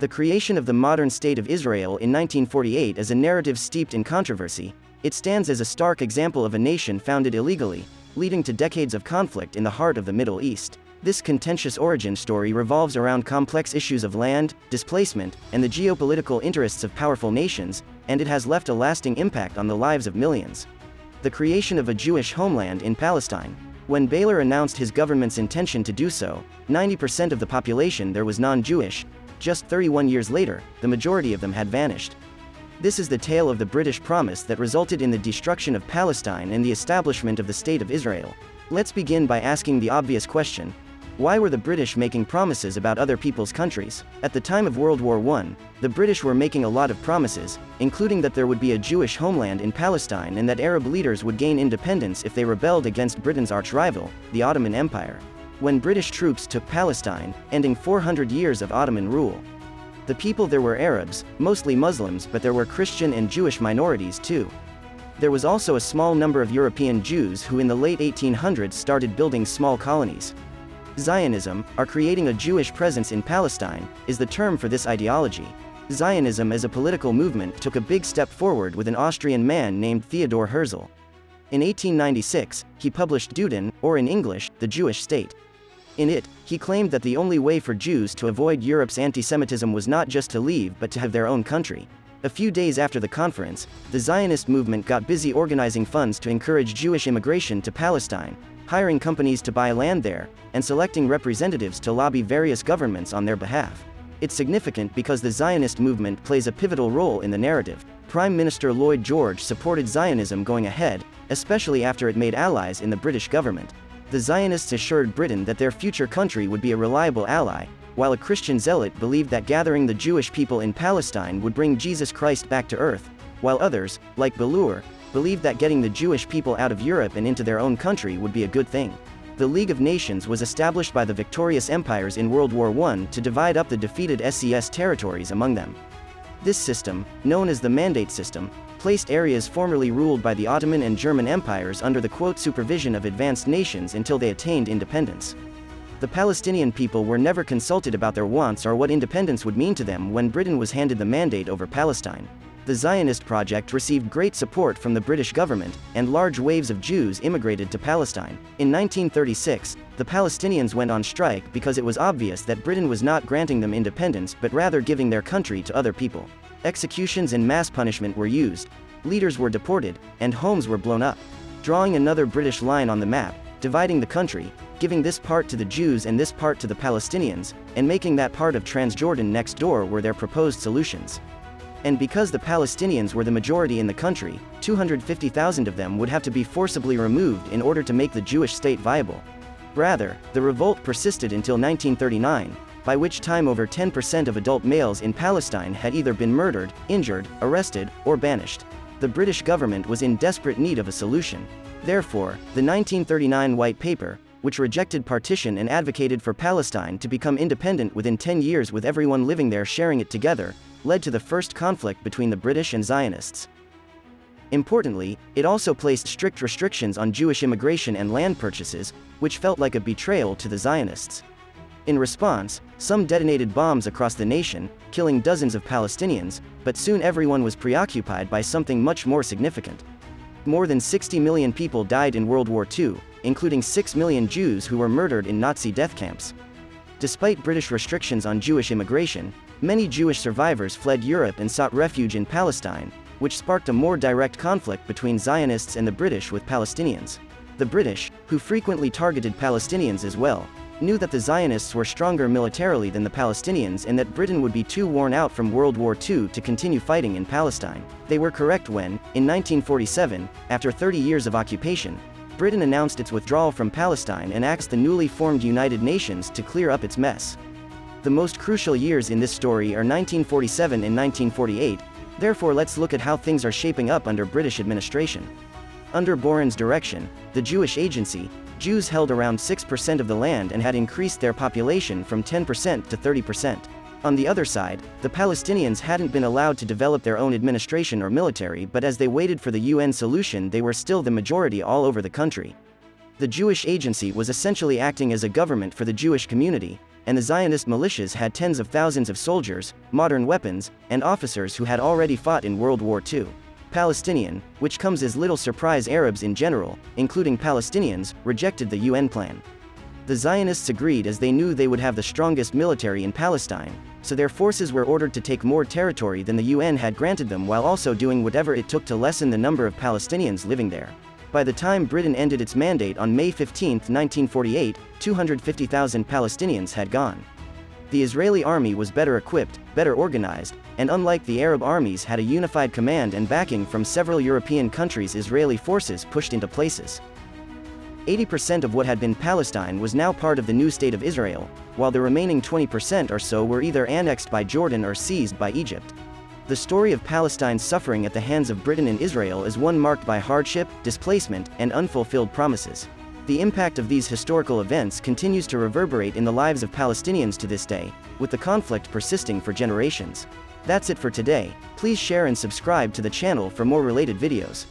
The creation of the modern State of Israel in 1948 is a narrative steeped in controversy. It stands as a stark example of a nation founded illegally, leading to decades of conflict in the heart of the Middle East. This contentious origin story revolves around complex issues of land, displacement, and the geopolitical interests of powerful nations, and it has left a lasting impact on the lives of millions. The creation of a Jewish homeland in Palestine. When Baylor announced his government's intention to do so, 90% of the population there was non-Jewish. Just 31 years later, the majority of them had vanished. This is the tale of the British promise that resulted in the destruction of Palestine and the establishment of the State of Israel. Let's begin by asking the obvious question: why were the British making promises about other people's countries? At the time of World War I, the British were making a lot of promises, including that there would be a Jewish homeland in Palestine and that Arab leaders would gain independence if they rebelled against Britain's arch-rival, the Ottoman Empire. When British troops took Palestine, ending 400 years of Ottoman rule. The people there were Arabs, mostly Muslims, but there were Christian and Jewish minorities too. There was also a small number of European Jews who in the late 1800s started building small colonies. Zionism, or creating a Jewish presence in Palestine, is the term for this ideology. Zionism as a political movement took a big step forward with an Austrian man named Theodor Herzl. In 1896, he published Duden, or in English, The Jewish State. In it, he claimed that the only way for Jews to avoid Europe's anti-Semitism was not just to leave but to have their own country. A few days after the conference, the Zionist movement got busy organizing funds to encourage Jewish immigration to Palestine, hiring companies to buy land there, and selecting representatives to lobby various governments on their behalf. It's significant because the Zionist movement plays a pivotal role in the narrative. Prime Minister Lloyd George supported Zionism going ahead, especially after it made allies in the British government. The Zionists assured Britain that their future country would be a reliable ally, while a Christian zealot believed that gathering the Jewish people in Palestine would bring Jesus Christ back to earth, while others, like Baylor, believed that getting the Jewish people out of Europe and into their own country would be a good thing. The League of Nations was established by the victorious empires in World War I to divide up the defeated SES territories among them. This system, known as the Mandate System, placed areas formerly ruled by the Ottoman and German empires under the supervision of advanced nations until they attained independence. The Palestinian people were never consulted about their wants or what independence would mean to them when Britain was handed the mandate over Palestine. The Zionist project received great support from the British government, and large waves of Jews immigrated to Palestine. In 1936, the Palestinians went on strike because it was obvious that Britain was not granting them independence but rather giving their country to other people. Executions and mass punishment were used, leaders were deported, and homes were blown up. Drawing another British line on the map, dividing the country, giving this part to the Jews and this part to the Palestinians, and making that part of Transjordan next door were their proposed solutions. And because the Palestinians were the majority in the country, 250,000 of them would have to be forcibly removed in order to make the Jewish state viable. Rather, the revolt persisted until 1939, by which time over 10% of adult males in Palestine had either been murdered, injured, arrested, or banished. The British government was in desperate need of a solution. Therefore, the 1939 White Paper, which rejected partition and advocated for Palestine to become independent within 10 years with everyone living there sharing it together, led to the first conflict between the British and Zionists. Importantly, it also placed strict restrictions on Jewish immigration and land purchases, which felt like a betrayal to the Zionists. In response, some detonated bombs across the nation, killing dozens of Palestinians, but soon everyone was preoccupied by something much more significant. More than 60 million people died in World War II, including 6 million Jews who were murdered in Nazi death camps. Despite British restrictions on Jewish immigration, many Jewish survivors fled Europe and sought refuge in Palestine, which sparked a more direct conflict between Zionists and the British with Palestinians. The British, who frequently targeted Palestinians as well, knew that the Zionists were stronger militarily than the Palestinians and that Britain would be too worn out from World War II to continue fighting in Palestine. They were correct when, in 1947, after 30 years of occupation, Britain announced its withdrawal from Palestine and asked the newly formed United Nations to clear up its mess. The most crucial years in this story are 1947 and 1948, therefore let's look at how things are shaping up under British administration. Under Boren's direction, the Jewish Agency, Jews held around 6% of the land and had increased their population from 10% to 30%. On the other side, the Palestinians hadn't been allowed to develop their own administration or military, but as they waited for the UN solution, they were still the majority all over the country. The Jewish Agency was essentially acting as a government for the Jewish community, and the Zionist militias had tens of thousands of soldiers, modern weapons, and officers who had already fought in World War II. Palestinian, which comes as little surprise. Arabs in general, including Palestinians, rejected the UN plan. The Zionists agreed as they knew they would have the strongest military in Palestine, so their forces were ordered to take more territory than the UN had granted them while also doing whatever it took to lessen the number of Palestinians living there. By the time Britain ended its mandate on May 15, 1948, 250,000 Palestinians had gone. The Israeli army was better equipped, better organized, and unlike the Arab armies had a unified command and backing from several European countries. Israeli forces pushed into places. 80% of what had been Palestine was now part of the new state of Israel, while the remaining 20% or so were either annexed by Jordan or seized by Egypt. The story of Palestine's suffering at the hands of Britain and Israel is one marked by hardship, displacement, and unfulfilled promises. The impact of these historical events continues to reverberate in the lives of Palestinians to this day, with the conflict persisting for generations. That's it for today. Please share and subscribe to the channel for more related videos.